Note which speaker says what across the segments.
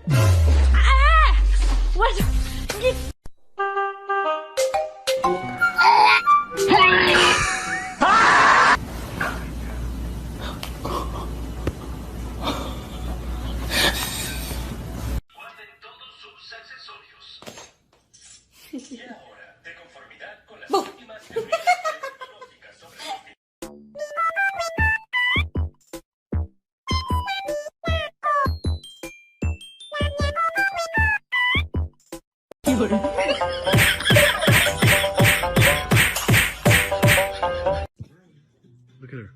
Speaker 1: What?
Speaker 2: Look at her.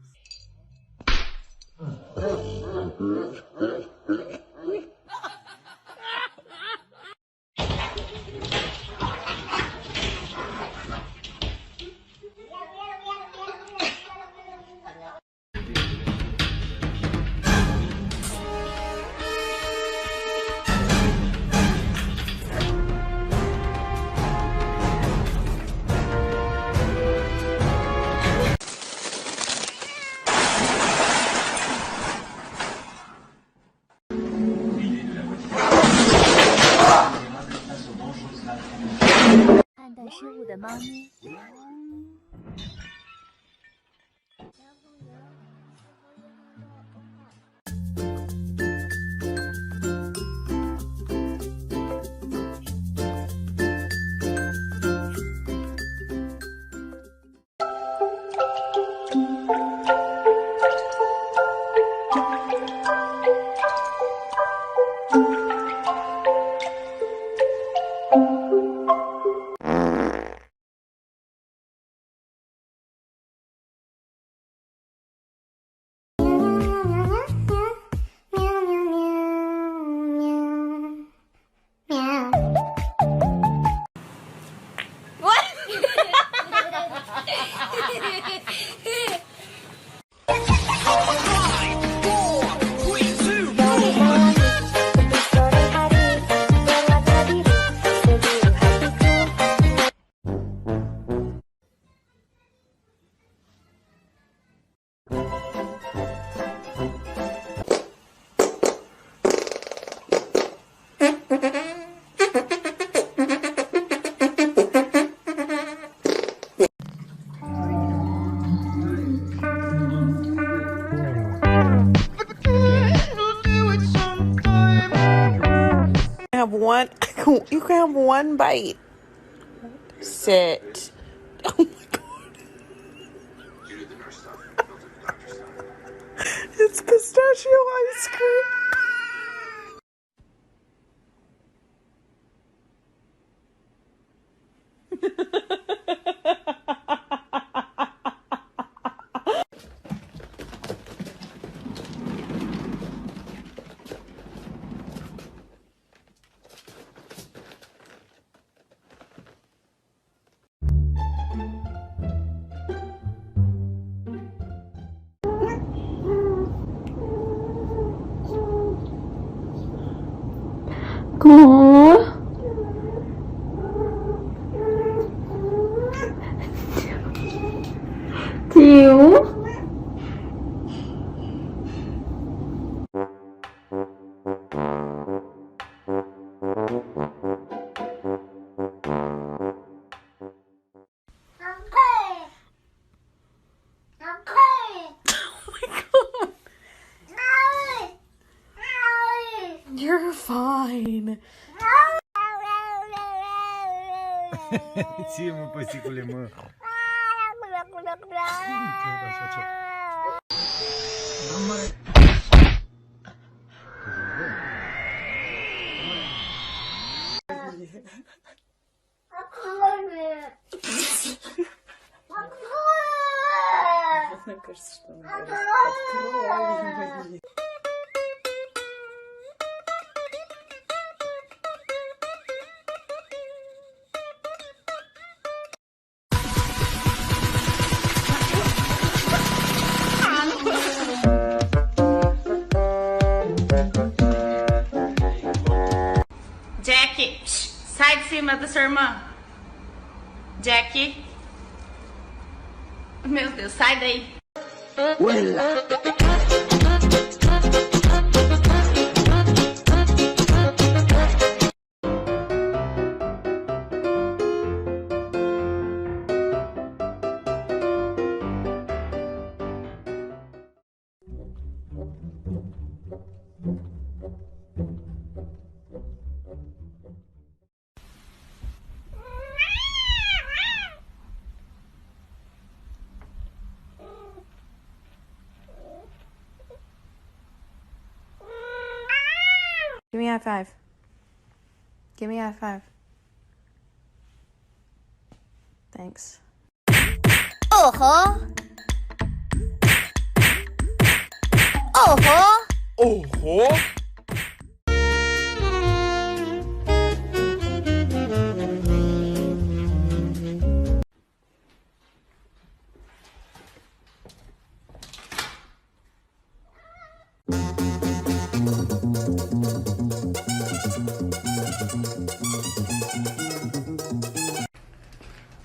Speaker 3: Have one. You can have one bite. Sit. Oh my god. It's pistachio ice cream. You're fine.
Speaker 2: Si mon petit les mains.
Speaker 1: Jack, sai de cima da sua irmã. Jack. Meu Deus, sai daí.
Speaker 3: Give me a high five. Give me a high five. Thanks.
Speaker 4: Ojo. Ojo.
Speaker 2: Ojo.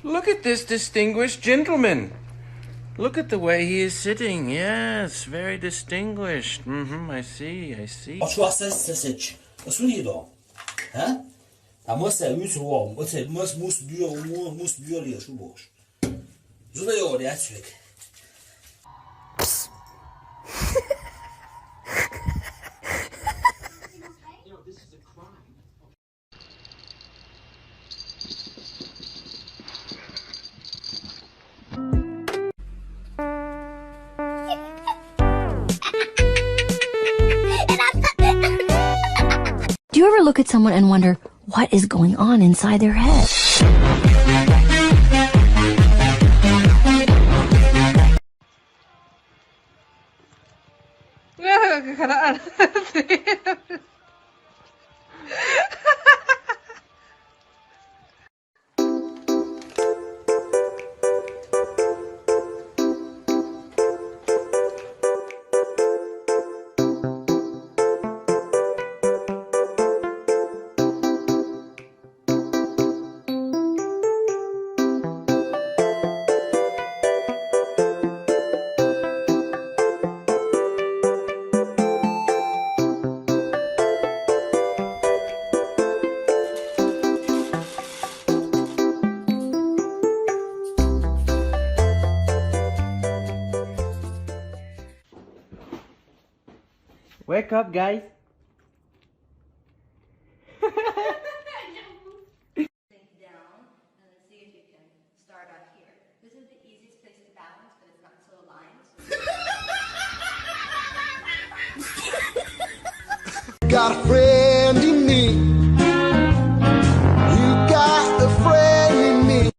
Speaker 5: Look at this distinguished gentleman. Look at the way he is sitting. Yes, very distinguished. I see, I see.
Speaker 6: 我说是，我说你了，啊？他没事，有时候我才没事比较的说不，如果要的出来。
Speaker 4: Do you ever look at someone and wonder what is going on inside their head?
Speaker 5: Wake up, guys.
Speaker 7: Sink down, and let's see if you can start up here. This is the easiest place to balance, but it's not so aligned.
Speaker 8: Got a friend in me. You got a friend in me.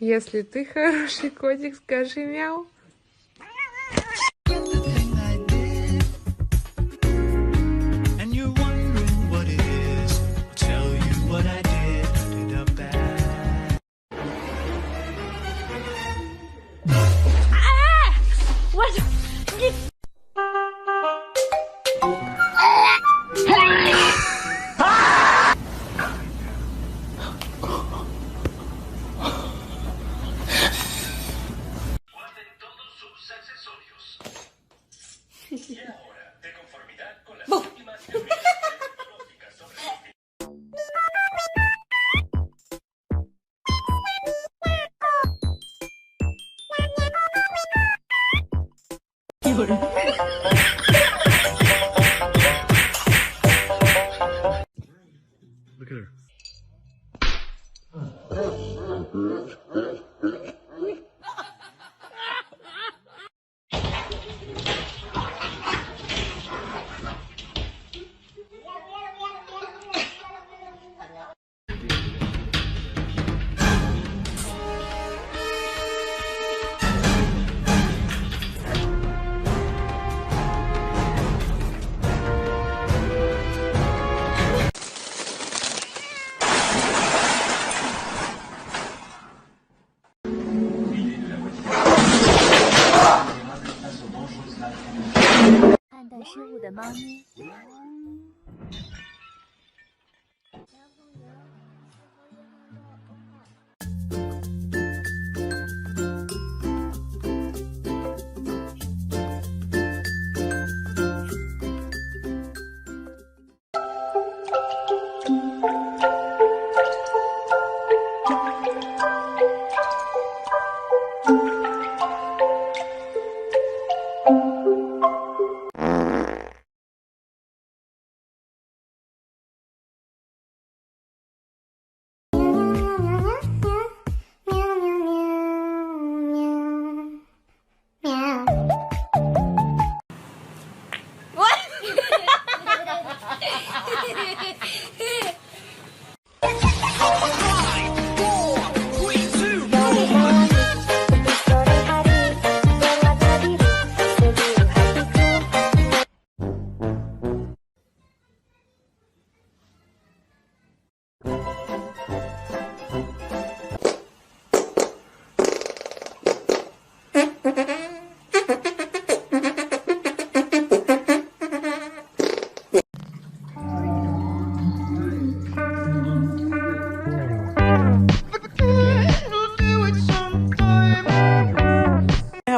Speaker 3: Если ты хороший котик, скажи мяу.
Speaker 9: And you're wondering what it is. I'll tell you what I did. I did a bad.
Speaker 4: What?
Speaker 2: Look at her.
Speaker 4: 失误的猫咪。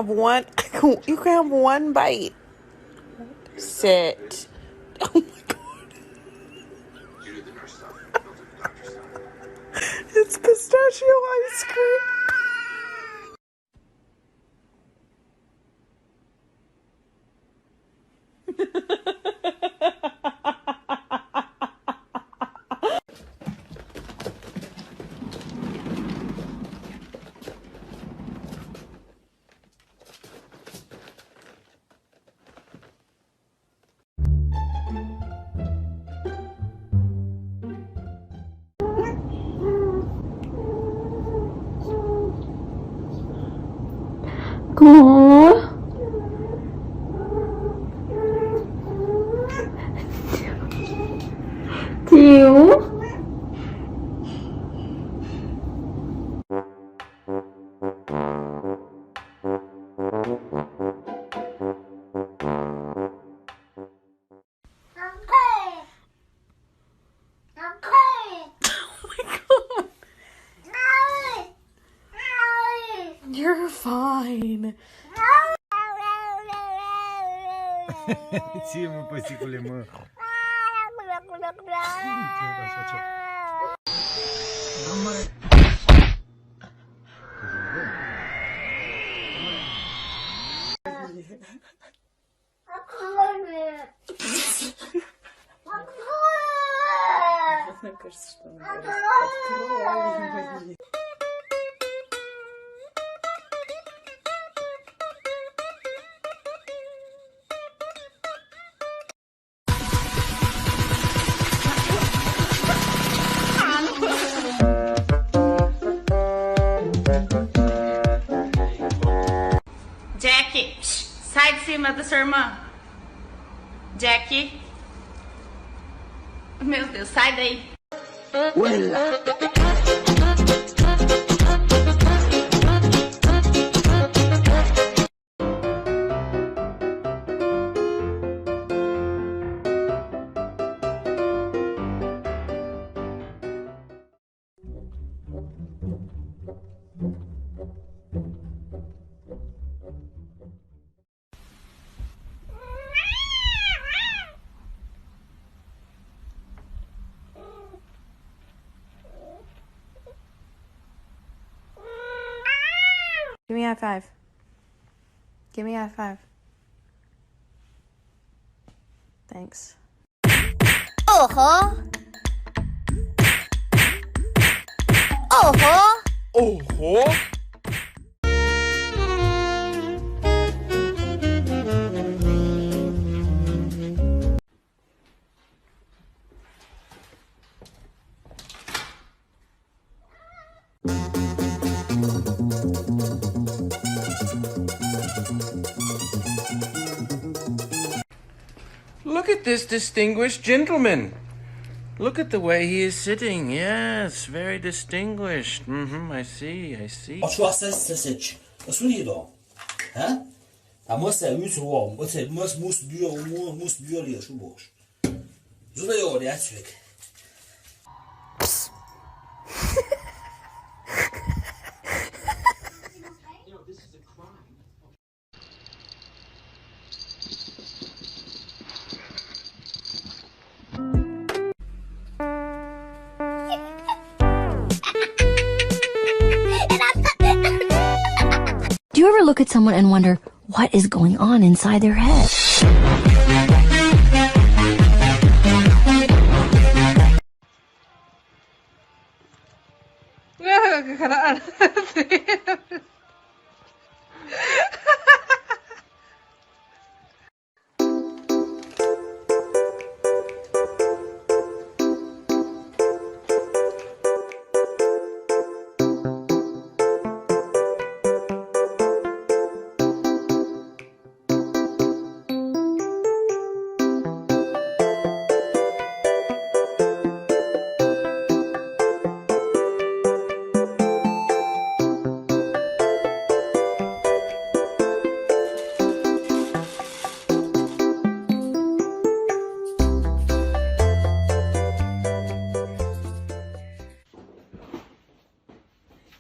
Speaker 10: One, you can have one bite. Sit. Oh my god. It's pistachio ice cream. You're fine.
Speaker 2: Si mon petit con les mains.
Speaker 1: Jack, sai de cima da sua irmã. Jack. Meu Deus, sai daí.
Speaker 3: Give me a high five. Give me a high five. Thanks.
Speaker 4: Oh-ho! Oh-ho!
Speaker 2: Oh-ho!
Speaker 5: Look at this distinguished gentleman. Look at the way he is sitting. Yes, very distinguished. I see.
Speaker 6: Očko, a se seč. To su nije do. Ha? Han må seriøst ord, og tage musdyr og musdyr lige og subosh. Så der jo det er tvæk.
Speaker 4: Do you ever look at someone and wonder what is going on inside their head?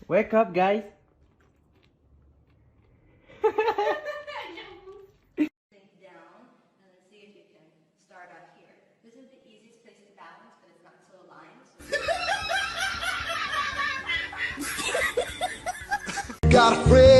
Speaker 11: Wake up, guys.
Speaker 7: Sink down and then see if you can start out here. This is the easiest place to balance, but it's not so aligned.
Speaker 8: Got a friend